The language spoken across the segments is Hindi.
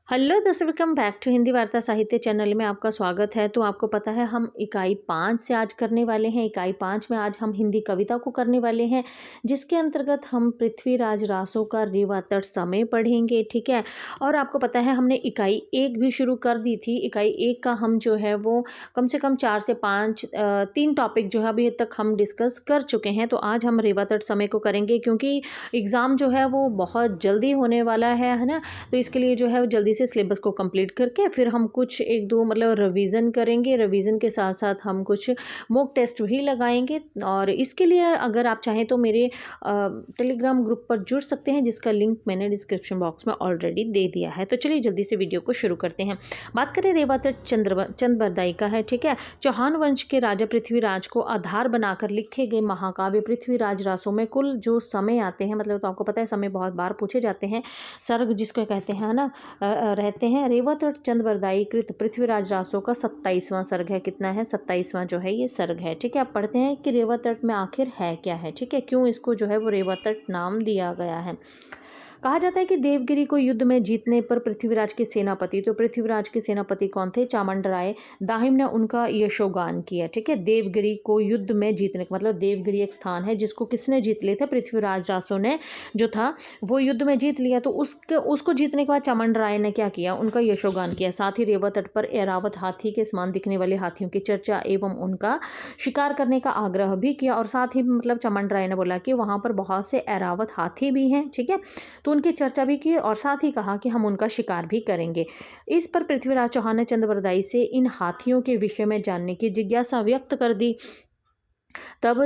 हेलो दोस्तों, वेलकम बैक टू हिंदी वार्ता साहित्य चैनल में आपका स्वागत है। तो आपको पता है हम इकाई 5 से आज करने वाले हैं। इकाई 5 में आज हम हिंदी कविता को करने वाले हैं, जिसके अंतर्गत हम पृथ्वीराज रासो का रेवा तट समय पढ़ेंगे। ठीक है। और आपको पता है हमने इकाई 1 भी शुरू कर दी थी। इकाई 1 का हम जो है वो कम से कम 4 से 5 3 टॉपिक जो है अभी तक हम डिस्कस कर चुके हैं। तो आज हम रेवा तट समय को करेंगे, क्योंकि एग्ज़ाम जो है वो बहुत जल्दी होने वाला है ना। तो इसके लिए जो है वो जल्दी से सिलेबस को कंप्लीट करके फिर हम कुछ एक दो मतलब रिवीजन करेंगे। रिवीजन के साथ साथ हम कुछ मॉक टेस्ट भी लगाएंगे। और इसके लिए अगर आप चाहें तो मेरे टेलीग्राम ग्रुप पर जुड़ सकते हैं, जिसका लिंक मैंने डिस्क्रिप्शन बॉक्स में ऑलरेडी दे दिया है। तो चलिए जल्दी से वीडियो को शुरू करते हैं। बात करें रेवा तट चंद्रबरदाई का है। ठीक है। चौहान वंश के राजा पृथ्वीराज को आधार बनाकर लिखे गए महाकाव्य पृथ्वीराज रासों में कुल जो समय आते हैं, मतलब तो आपको पता है समय बहुत बार पूछे जाते हैं। सर्ग जिसको कहते हैं ना रहते हैं। रेवा तट चंद्रबरदाई कृत पृथ्वीराज रासो का 27वां सर्ग है। कितना है? 27वां जो है ये सर्ग है। ठीक है। आप पढ़ते हैं कि रेवा तट में आखिर है क्या है। ठीक है। क्यों इसको जो है वो रेवा तट नाम दिया गया है। कहा जाता है कि देवगिरी को युद्ध में जीतने पर पृथ्वीराज के सेनापति, तो पृथ्वीराज के सेनापति कौन थे? चामुंडराय दाहिम ने उनका यशोगान किया। ठीक है। देवगिरी को युद्ध में जीतने का मतलब देवगिरी एक स्थान है जिसको किसने जीत लिया था? पृथ्वीराज रासो ने जो था वो युद्ध में जीत लिया। तो उसको जीतने के बाद चामुंडराय ने क्या किया? उनका यशोगान किया। साथ ही रेवा तट पर ऐरावत हाथी के समान दिखने वाले हाथियों की चर्चा एवं उनका शिकार करने का आग्रह भी किया। और साथ ही मतलब चामुंडराय ने बोला कि वहाँ पर बहुत से ऐरावत हाथी भी हैं। ठीक है। तो उनकी चर्चा भी की और साथ ही कहा कि हम उनका शिकार भी करेंगे। इस पर पृथ्वीराज चौहान ने चंद्रबरदाई से इन हाथियों के विषय में जानने की जिज्ञासा व्यक्त कर दी। तब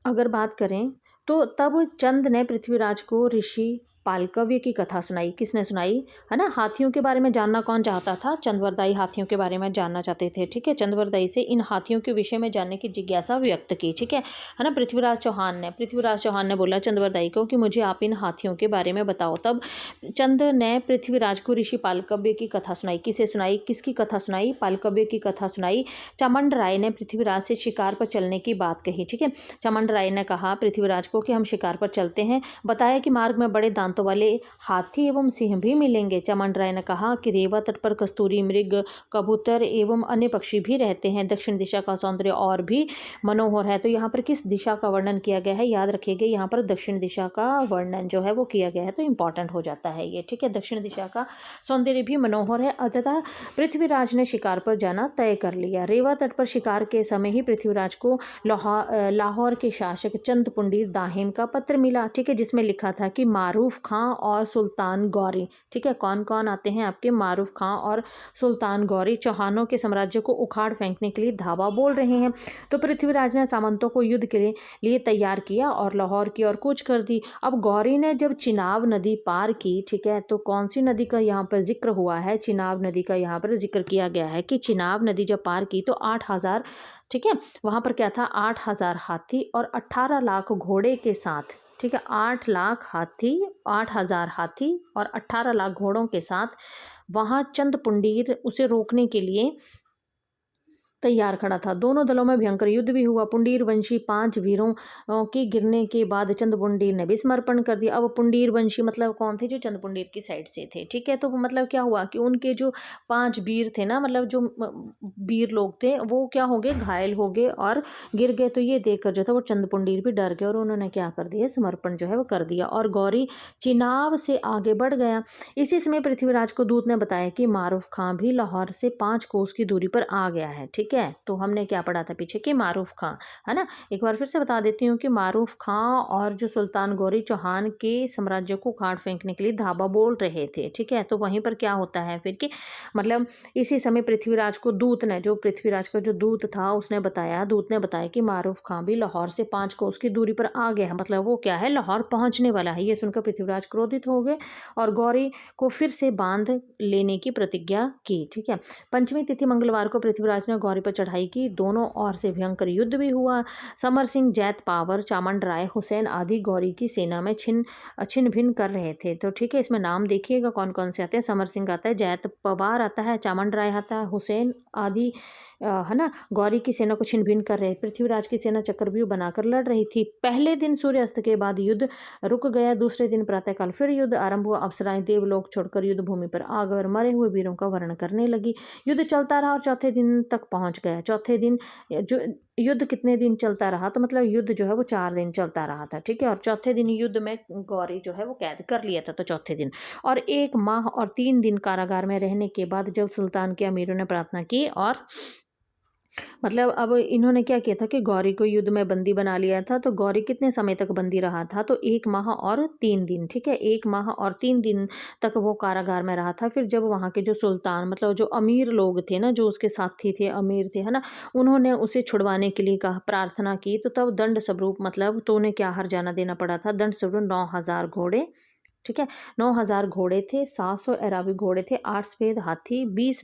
अगर बात करें तो तब चंद ने पृथ्वीराज को ऋषि पालकव्य की कथा सुनाई। किसने सुनाई? है ना। हाथियों के बारे में जानना कौन चाहता था? चंद्रबरदाई हाथियों के बारे में जानना चाहते थे। ठीक है। चंद्रबरदाई से इन हाथियों के विषय में जानने की जिज्ञासा व्यक्त की। ठीक है ना। पृथ्वीराज चौहान ने बोला चंद्रबरदाई को कि मुझे आप इन हाथियों के बारे में बताओ। तब चंद ने पृथ्वीराज को ऋषि पालकव्य की कथा सुनाई। किसे सुनाई? किसकी कथा सुनाई? पालकव्य की कथा सुनाई। चामुंडराय ने पृथ्वीराज से शिकार पर चलने की बात कही। ठीक है। चामुंडराय ने कहा पृथ्वीराज को कि हम शिकार पर चलते हैं। बताया कि मार्ग में बड़े दांतों वाले हाथी एवं सिंह भी मिलेंगे। चामुंडराय ने कहा कि रेवा तट पर कस्तूरी मृग, कबूतर एवं अन्य पक्षी भी रहते हैं। दक्षिण दिशा का सौंदर्य और भी मनोहर है। तो यहाँ पर किस दिशा का वर्णन किया गया है? याद रखिएगा, यहाँ पर दक्षिण दिशा का वर्णन जो है वो किया गया है। तो इंपॉर्टेंट हो जाता है ये। ठीक है। दक्षिण दिशा का सौंदर्य भी मनोहर है। अतः पृथ्वीराज ने शिकार पर जाना तय कर लिया। रेवा तट पर शिकार के समय ही पृथ्वीराज को लाहौर के शासक चंद पुंडीर दाहिम का पत्र मिला। ठीक है। जिसमें लिखा था कि मारूफ खां और सुल्तान गौरी। ठीक है। कौन कौन आते हैं आपके? मारूफ खां और सुल्तान गौरी चौहानों के साम्राज्य को उखाड़ फेंकने के लिए धावा बोल रहे हैं। तो पृथ्वीराज ने सामंतों को युद्ध के लिए तैयार किया और लाहौर की ओर कूच कर दी। अब गौरी ने जब चिनाब नदी पार की, ठीक है, तो कौन सी नदी का यहाँ पर जिक्र हुआ है? चिनाब नदी का यहाँ पर जिक्र किया गया है कि चिनाब नदी जब पार की तो 8,000, ठीक है, वहाँ पर क्या था? 8,000 हाथी और 18 लाख घोड़े के साथ, ठीक है, 8 लाख हाथी, 8,000 हाथी और 18 लाख घोड़ों के साथ वहाँ चंद पुंडीर उसे रोकने के लिए तैयार खड़ा था। दोनों दलों में भयंकर युद्ध भी हुआ। पुंडीर वंशी 5 वीरों के गिरने के बाद चंद पुंडीर ने भी समर्पण कर दिया। अब पुंडीर वंशी मतलब कौन थे? जो चंद पुंडीर की साइड से थे। ठीक है। तो मतलब क्या हुआ कि उनके जो 5 वीर थे ना, मतलब जो वीर लोग थे, वो क्या हो गए? घायल हो गए और गिर गए। तो ये देखकर जो था वो चंद पुंडीर भी डर गए और उन्होंने क्या कर दिया? समर्पण जो है वो कर दिया। और गौरी चिनाब से आगे बढ़ गया। इसी समय पृथ्वीराज को दूत ने बताया कि मारूफ खां भी लाहौर से 5 कोस की दूरी पर आ गया है। ठीक है। तो हमने क्या पढ़ा था पीछे कि मारूफ खां, है ना। एक बार फिर से बता देती हूँ कि मारूफ खां और जो सुल्तान गौरी चौहान के साम्राज्य को उखाड़ फेंकने के लिए धावा बोल रहे थे। ठीक है। तो वहीं पर क्या होता है फिर कि मतलब इसी समय पृथ्वीराज को दूत ने, जो पृथ्वीराज का जो दूत था उसने बताया, दूत ने बताया कि मारूफ खां भी लाहौर से 5 कोस की दूरी पर आ गया है। मतलब वो क्या है? लाहौर पहुंचने वाला है। ये सुनकर पृथ्वीराज क्रोधित हो गए और गौरी को फिर से बांध लेने की प्रतिज्ञा की। ठीक है। पंचमी तिथि मंगलवार को पृथ्वीराज ने गौरी गौरी पर चढ़ाई की, दोनों ओर से भयंकर युद्ध भी हुआ। समर सिंह, जैत पावर, चामंड राय, हुसैन आदि गौरी की सेना में छिन्न भिन्न कर रहे थे। तो ठीक है, इसमें नाम देखिएगा कौन कौन से आते हैं। समर सिंह आता है, जैत पवार आता है, चामंड राय आता है, हुसैन आदि है ना गौरी की सेना को छिन्न भिन्न कर रहे। पृथ्वीराज की सेना चक्रव्यूह बनाकर लड़ रही थी। पहले दिन सूर्यास्त के बाद युद्ध रुक गया। दूसरे दिन प्रातःकाल फिर युद्ध आरंभ हुआ। अप्सराएं देवलोक छोड़कर युद्ध भूमि पर आ गए और मरे हुए वीरों का वर्णन करने लगी। युद्ध चलता रहा और चौथे दिन तक पहुंच गया। चौथे दिन जो युद्ध कितने दिन चलता रहा, तो मतलब युद्ध जो है वो 4 दिन चलता रहा था। ठीक है, और चौथे दिन युद्ध में गौरी जो है वो कैद कर लिया था, तो चौथे दिन। और 1 माह और 3 दिन कारागार में रहने के बाद जब सुल्तान के अमीरों ने प्रार्थना की और मतलब अब इन्होंने क्या किया था कि गौरी को युद्ध में बंदी बना लिया था। तो गौरी कितने समय तक बंदी रहा था, तो 1 माह और 3 दिन। ठीक है, 1 माह और 3 दिन तक वो कारागार में रहा था। फिर जब वहाँ के जो सुल्तान मतलब जो अमीर लोग थे ना, जो उसके साथी थे, अमीर थे, है ना, उन्होंने उसे छुड़वाने के लिए कहा, प्रार्थना की, तो तब दंड स्वरूप मतलब तो उन्हें क्या हर्जाना देना पड़ा था, दंड स्वरूप 9,000 घोड़े। ठीक है, 9,000 घोड़े थे, 700 एराबी घोड़े थे, 8 सफेद हाथी, 20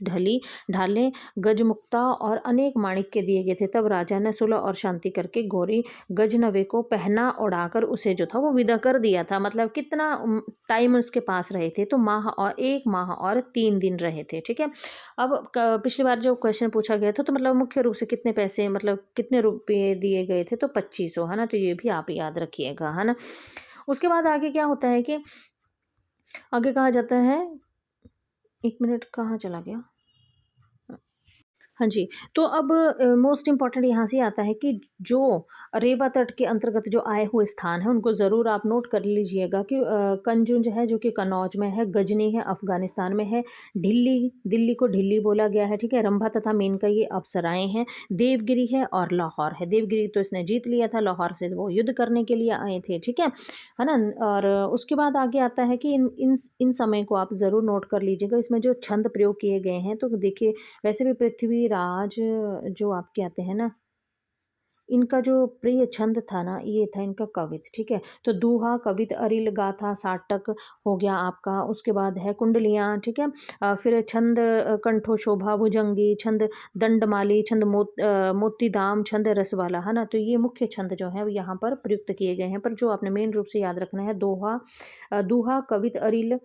ढालें, गजमुक्ता और अनेक माणिक्य दिए गए थे। तब राजा ने सुलह और शांति करके गौरी गजनवे को पहना उड़ाकर उसे जो था वो विदा कर दिया था। मतलब कितना टाइम उसके पास रहे थे, तो 1 माह और 3 दिन रहे थे। ठीक है, अब पिछली बार जो क्वेश्चन पूछा गया था, तो मतलब मुख्य रूप से कितने पैसे मतलब कितने रुपये दिए गए थे, तो 2500, है ना, तो ये भी आप याद रखिएगा, है ना। उसके बाद आगे क्या होता है कि आगे कहा जाता है, 1 मिनट कहाँ चला गया। हाँ जी, तो अब मोस्ट इम्पॉर्टेंट यहाँ से आता है कि जो रेवा तट के अंतर्गत जो आए हुए स्थान हैं उनको ज़रूर आप नोट कर लीजिएगा कि कंजुंज है जो कि कन्नौज में है, गजनी है अफ़गानिस्तान में है, दिल्ली को ढिल्ली बोला गया है। ठीक है, रंभा तथा मेनका ये अप्सराएँ हैं, देवगिरी है और लाहौर है। देवगिरी तो इसने जीत लिया था, लाहौर से वो युद्ध करने के लिए आए थे। ठीक है ना। और उसके बाद आगे आता है कि इन समय को आप ज़रूर नोट कर लीजिएगा। इसमें जो छंद प्रयोग किए गए हैं, तो देखिए वैसे भी पृथ्वीराज जो आपके आते हैं ना, इनका जो प्रिय छंद था ना, ये था इनका कवित। ठीक है, तो दूहा, कवित, अरिल, गाथा, साटक हो गया आपका। उसके बाद है कुंडलियाँ। ठीक है, फिर छंद कंठो शोभा, भुजंगी, छंद दंडमाली, छंद मोतीदाम, छंद रसवाला, है ना। तो ये मुख्य छंद जो है यहाँ पर प्रयुक्त किए गए हैं, पर जो आपने मेन रूप से याद रखना है, दूहा, कवित, अरिल,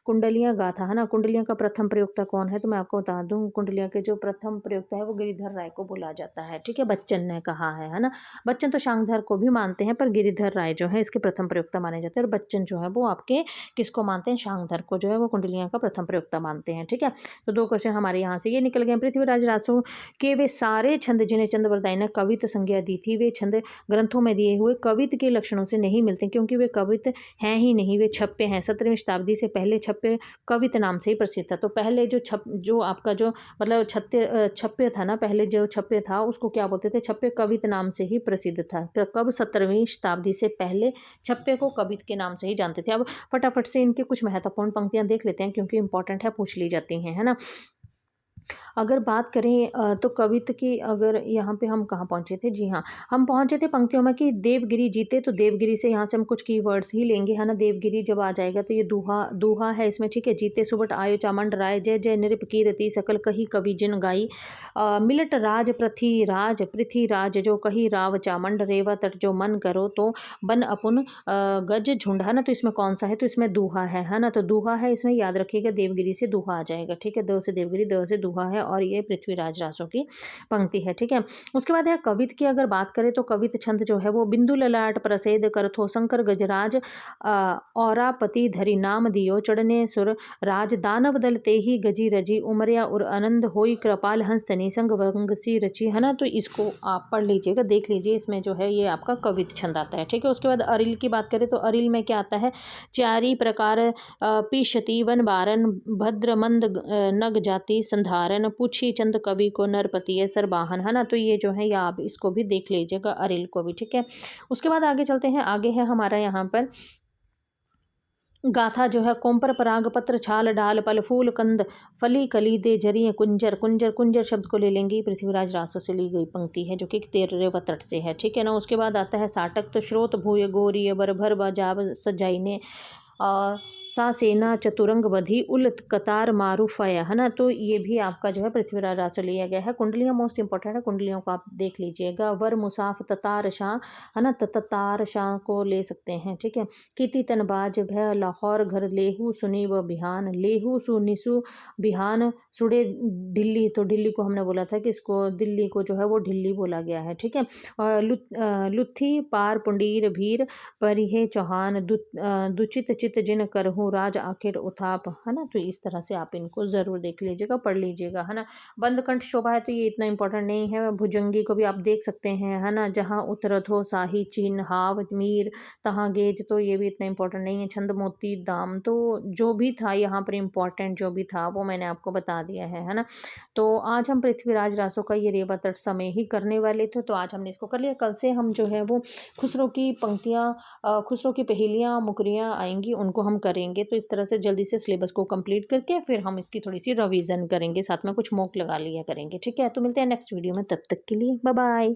कुंडलियाँ, गाथा, है ना। कुंडलियाँ का प्रथम प्रयोक्ता कौन है, तो मैं आपको बता दूं, कुंडलियाँ के जो प्रथम प्रयोक्ता है वो गिरिधर राय को बोला जाता है। ठीक है, बच्चन ने कहा है ना। बच्चन तो शांगधर को भी मानते हैं, पर गिरिधर राय जो है इसके प्रथम प्रयोक्ता माने जाते हैं, और बच्चन जो है वो आपके किसको मानते हैं, शांगधर को जो है वो कुंडलियाँ का प्रथम प्रयोक्ता मानते हैं। ठीक है, तो 2 क्वेश्चन हमारे यहाँ से ये निकल गए। पृथ्वीराज रासो के वे सारे छंद जिन्हें चंद्रवरदाई ने कवित संज्ञा दी थी, वे छंद ग्रंथों में दिए हुए कवित के लक्षणों से नहीं मिलते, क्योंकि वे कवित हैं ही नहीं, वे छप्पे हैं। 17वीं शताब्दी से पहले छप्पे कवित नाम से ही प्रसिद्ध था। तो पहले जो आपका जो मतलब छप्पे था ना, पहले जो छप्पे था उसको क्या बोलते थे, छप्पे कवित नाम से ही प्रसिद्ध था। तो कब 17वीं शताब्दी से पहले छप्पे को कवित के नाम से ही जानते थे। अब फटाफट से इनके कुछ महत्वपूर्ण पंक्तियां देख लेते हैं, क्योंकि इंपॉर्टेंट है, पूछ ली जाती हैं, है ना। अगर बात करें तो कवित की, अगर यहाँ पे हम कहाँ पहुँचे थे, जी हाँ, हम पहुँचे थे पंक्तियों में कि देवगिरी जीते, तो देवगिरी से यहाँ से हम कुछ कीवर्ड्स ही लेंगे, है ना। देवगिरी जब आ जाएगा तो ये दूहा है इसमें। ठीक है, जीते सुबट आयो चामंड राय, जय जय नृप कीरति सकल कही कवि जिन गाई, मिलट राज पृथ्वीराज जो कही राव चामंड, रेवा तट जो मन करो तो बन अपुन गज झुंड, है ना। तो इसमें कौन सा है, तो इसमें दूहा है ना। तो दूहा है इसमें, याद रखिएगा, देवगिरी से दूहा आ जाएगा। ठीक है, द से देवगिरी, द से दूहा है, और ये पृथ्वीराज रासो की पंक्ति है। ठीक है, उसके बाद है कवित की अगर बात करें तो कवित छंद जो है वो बिंदु ललाट प्रसेद करथो शंकर गजराज, औरापति धरि नाम दियो चढ़ने सुर राज, दानव दल ते ही गजी रजी, उमरिया उर आनंद होई कृपाल हंस तनी संग वंगसी रची, है ना। तो इसको आप पढ़ लीजिएगा, देख लीजिए, इसमें जो है ये आपका कवित छंद आता है। ठीक है, उसके बाद अरिल की बात करें तो अरिल में क्या आता है, चारी प्रकार पिशति वन बारन, भद्रमंद नग जाति संधारण, पूछी चंद कवि को नरपति सरबाहन, है ना। तो ये जो है, या आप इसको भी देख लीजिएगा, अरिल को भी। ठीक है, उसके बाद आगे चलते हैं। आगे है हमारा यहाँ पर गाथा जो है, कोम्पर पराग पत्र छाल डाल पल फूल कंद फली कली दे जरिए कुंजर, कुंजर शब्द को ले लेंगे, पृथ्वीराज रासो से ली गई पंक्ति है, जो कि 13वें तट से है। ठीक है ना। उसके बाद आता है साटक, तो श्रोत भूय गोरी बर भर बजाब सजाइने, सा सेना चतुरंग बधी उलट कतार मारूफया, है ना। तो ये भी आपका जो है पृथ्वीराज राव से लिया गया है। कुंडलियाँ मोस्ट इंपॉर्टेंट है, कुंडलियों को आप देख लीजिएगा। वर मुसाफ ततार शाह, है ना, ततार शाह को ले सकते हैं, ठीक है। कीति तनबाज भय लाहौर घर लेहू सुनी व बिहान, लेहू सुनिसु बिहान सुड़े दिल्ली। तो दिल्ली को हमने बोला था कि इसको दिल्ली को जो है वो ढिल्ली बोला गया है, ठीक है। लुत्थी पार पुंडीर भीर परिहे चौहान दुचित चित जिन करहूँ राज आखिर उथाप, है ना। तो इस तरह से आप इनको जरूर देख लीजिएगा, पढ़ लीजिएगा, है ना। बंदकंठ शोभा है तो ये इतना इंपॉर्टेंट नहीं है। भुजंगी को भी आप देख सकते हैं, है ना। जहाँ उतरत हो साही चिन्ह हाव मीर तहाँ गेज, तो ये भी इतना इंपॉर्टेंट नहीं है। छंद मोती दाम, तो जो भी था यहाँ पर इंपॉर्टेंट जो भी था वो मैंने आपको बता दिया है ना। तो आज हम पृथ्वीराज रासो का ये रेवा तट समय ही करने वाले थे, तो आज हमने इसको कर लिया। कल से हम जो है वो खुसरो की पंक्तियाँ, खुसरो की पहेलियाँ मुकरियाँ आएंगी, उनको हम करेंगे। तो इस तरह से जल्दी से सिलेबस को कंप्लीट करके फिर हम इसकी थोड़ी सी रिवीजन करेंगे, साथ में कुछ मॉक लगा लिया करेंगे, ठीक है। तो मिलते हैं नेक्स्ट वीडियो में, तब तक के लिए बाय बाय।